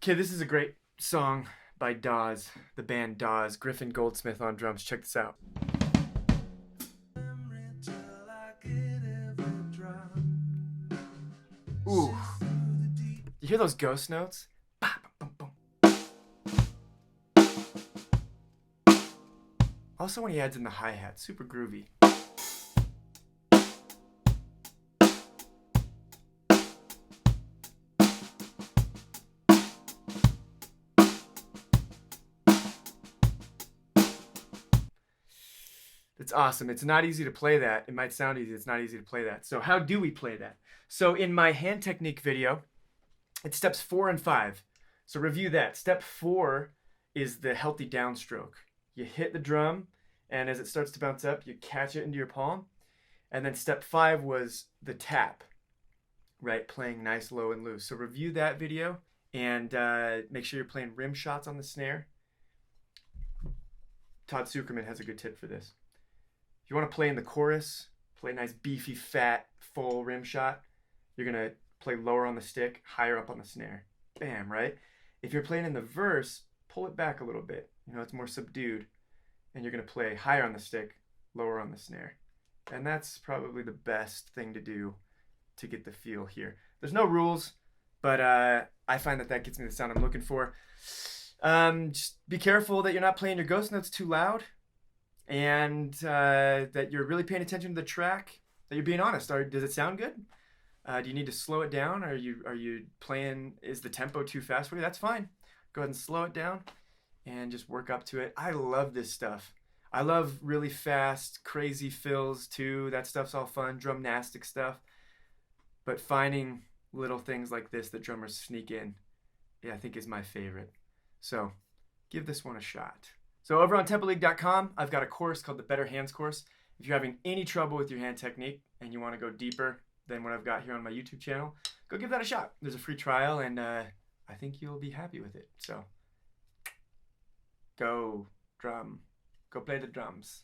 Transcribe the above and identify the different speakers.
Speaker 1: Okay, this is a great song by Dawes, the band Dawes. Griffin Goldsmith on drums. Check this out. Ooh. You hear those ghost notes? Also when he adds in the hi-hat, super groovy. It's awesome. It's not easy to play that. It might sound easy. It's not easy to play that. So how do we play that? So in my hand technique video, it's steps 4 and 5. So review that. Step 4 is the healthy downstroke. You hit the drum, and as it starts to bounce up, you catch it into your palm. And then step 5 was the tap, right? Playing nice, low, and loose. So review that video and make sure you're playing rim shots on the snare. Todd Sucherman has a good tip for this. If you want to play in the chorus, play a nice beefy, fat, full rim shot, you're going to play lower on the stick, higher up on the snare. Bam, right? If you're playing in the verse, pull it back a little bit. You know, it's more subdued. And you're going to play higher on the stick, lower on the snare. And that's probably the best thing to do to get the feel here. There's no rules, but I find that gets me the sound I'm looking for. Just be careful that you're not playing your ghost notes too loud, and that you're really paying attention to the track, that you're being honest. Does it sound good? Do you need to slow it down? Are you playing, is the tempo too fast for you? That's fine. Go ahead and slow it down and just work up to it. I love this stuff. I love really fast, crazy fills too. That stuff's all fun, drumnastic stuff. But finding little things like this that drummers sneak in, yeah, I think is my favorite. So give this one a shot. So over on tempoleague.com, I've got a course called the Better Hands course. If you're having any trouble with your hand technique and you want to go deeper than what I've got here on my YouTube channel, go give that a shot. There's a free trial, and I think you'll be happy with it. So go play the drums.